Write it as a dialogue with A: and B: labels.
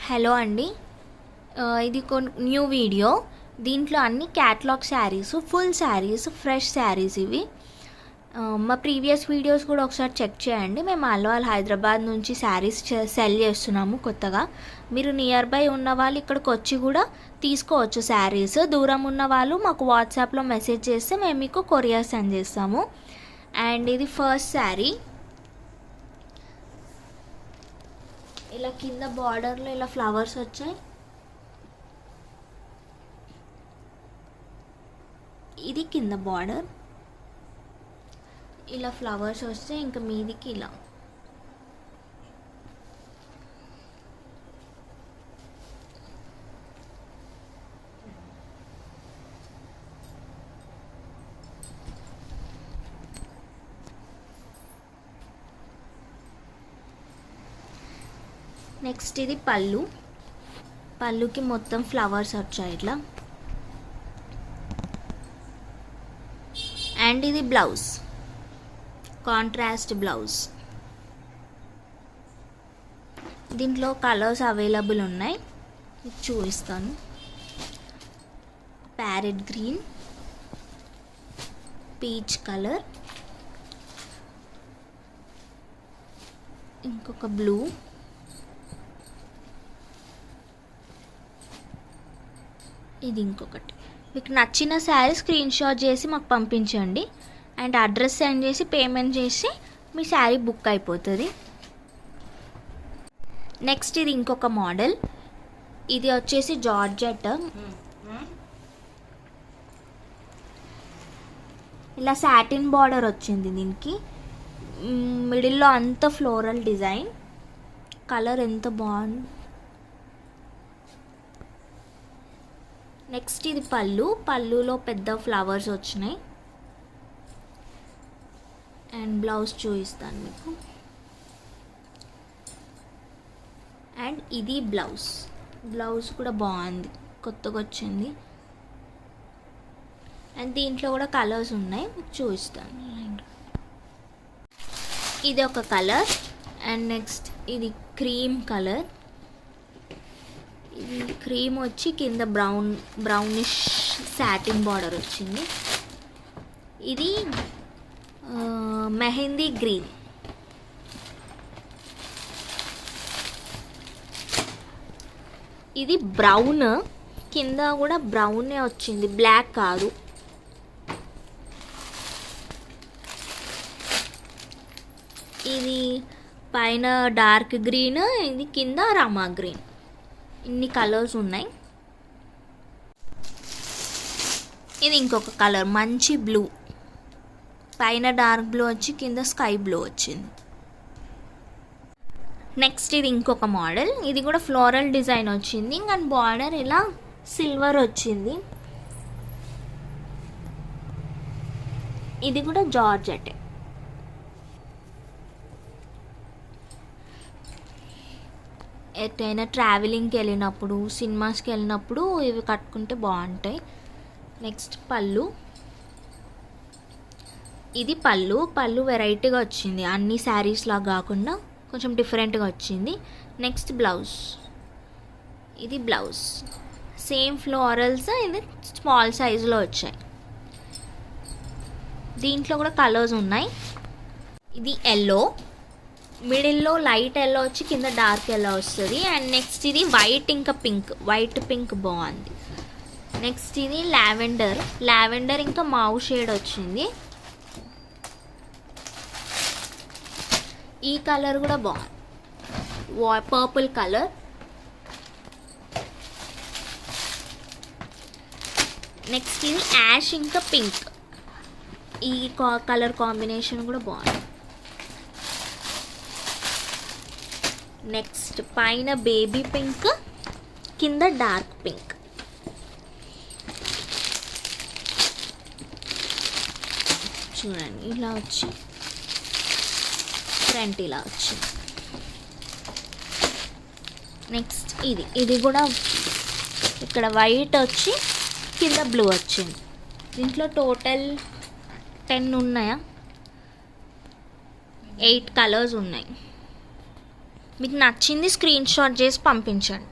A: Hello అండి. ఇది new video. దీంట్లో అన్ని catalogue saris, full saris, fresh saris ఇవి. మా ప్రీవియస్ వీడియోస్ కూడా ఒకసారి చెక్ చేయండి. మేము అల్వాల్ హైదరాబాద్ నుంచి శారీస్ సెల్ చేస్తున్నాము కొత్తగా. మీరు నియర్ బై ఉన్న వాళ్ళు ఇక్కడికి వచ్చి కూడా తీసుకోవచ్చు శారీస్. దూరం ఉన్న వాళ్ళు మాకు వాట్సాప్లో మెసేజ్ చేస్తే మేము మీకు కొరియర్ సెండ్ చేస్తాము. అండ్ ఇది ఫస్ట్ శారీ. ఇలా కింద బార్డర్లో ఇలా ఫ్లవర్స్ వచ్చాయి. ఇది కింద బార్డర్, ఇలా ఫ్లవర్స్ వస్తే ఇంకా మీదికి ఇలా. నెక్స్ట్ ఇది పళ్ళు. పళ్ళుకి మొత్తం ఫ్లవర్స్ వచ్చాయి ఇట్లా. అండ్ ఇది బ్లౌజ్, కాంట్రాస్ట్ బ్లౌజ్. దీంట్లో కలర్స్ అవైలబుల్ ఉన్నాయి, చూపిస్తాను. ప్యారెట్ గ్రీన్, పీచ్ కలర్, ఇంకొక బ్లూ, ఇది ఇంకొకటి. మీకు నచ్చిన శారీ స్క్రీన్ షాట్ చేసి మాకు పంపించండి. అండ్ అడ్రస్ సెండ్ చేసి పేమెంట్ చేసి మీ శారీ బుక్ అయిపోతుంది. నెక్స్ట్ ఇది ఇంకొక మోడల్. ఇది వచ్చేసి జార్జెట్. ఇలా సాటిన్ బార్డర్ వచ్చింది దీనికి. మిడిల్లో అంత ఫ్లోరల్ డిజైన్. కలర్ ఎంత బాగుంది. నెక్స్ట్ ఇది పళ్ళు. పళ్ళులో పెద్ద ఫ్లవర్స్ వచ్చినాయి. అండ్ బ్లౌజ్ చూపిస్తాను మీకు. అండ్ ఇది బ్లౌజ్. బ్లౌజ్ కూడా బాగుంది, కొత్తగా వచ్చింది. అండ్ దీంట్లో కూడా కలర్స్ ఉన్నాయి, మీకు చూపిస్తాను. ఇది ఒక కలర్. అండ్ నెక్స్ట్ ఇది క్రీమ్ కలర్. ఇది క్రీమ్ వచ్చి కింద బ్రౌనిష్ సాటిన్ బార్డర్ వచ్చింది. ఇది మెహందీ గ్రీన్. ఇది బ్రౌన్, కింద కూడా బ్రౌనే వచ్చింది, బ్లాక్ కాదు. ఇది పైన డార్క్ గ్రీన్, ఇది కింద రామా గ్రీన్. ఇన్ని కలర్స్ ఉన్నాయి. ఇది ఇంకొక కలర్, మంచి బ్లూ. పైన డార్క్ బ్లూ వచ్చి కింద స్కై బ్లూ వచ్చింది. నెక్స్ట్ ఇది ఇంకొక మోడల్. ఇది కూడా ఫ్లోరల్ డిజైన్ వచ్చింది, ఇంకా బార్డర్ ఇలా సిల్వర్ వచ్చింది. ఇది కూడా జార్జెట్. ఎటైనా ట్రావెలింగ్కి వెళ్ళినప్పుడు, సినిమాస్కి వెళ్ళినప్పుడు ఇవి కట్టుకుంటే బాగుంటాయి. నెక్స్ట్ పళ్ళు. ఇది పళ్ళు. పళ్ళు వెరైటీగా వచ్చింది, అన్ని శారీస్ లాగా కాకుండా కొంచెం డిఫరెంట్గా వచ్చింది. Next blouse. ఇది బ్లౌజ్, సేమ్ ఫ్లోరల్స్, ఇది స్మాల్ సైజులో వచ్చాయి. దీంట్లో కూడా కలర్స్ ఉన్నాయి. ఇది ఎల్లో, మిడిల్లో లైట్ ఎల్లో వచ్చి కింద డార్క్ ఎల్లో వస్తుంది. అండ్ నెక్స్ట్ ఇది వైట్, ఇంకా పింక్, వైట్ పింక్ బాగుంది. నెక్స్ట్ ఇది లావెండర్. లావెండర్ ఇంకా మావ్ షేడ్ వచ్చింది. ఈ కలర్ కూడా బాగుంది, పర్పుల్ కలర్. నెక్స్ట్ ఇది యాష్ ఇంకా పింక్. ఈ కలర్ కాంబినేషన్ కూడా బాగుంది. నెక్స్ట్ పైన బేబీ పింక్, కింద డార్క్ పింక్. చూడండి ఇలా వచ్చి ఫ్రంట్ ఇలా వచ్చింది. నెక్స్ట్ ఇది కూడా ఇక్కడ వైట్ వచ్చి కింద బ్లూ వచ్చింది. దీంట్లో టోటల్ 10 ఉన్నాయా, 8 కలర్స్ ఉన్నాయి. మీకు నచ్చింది స్క్రీన్ షాట్ చేసి పంపించండి.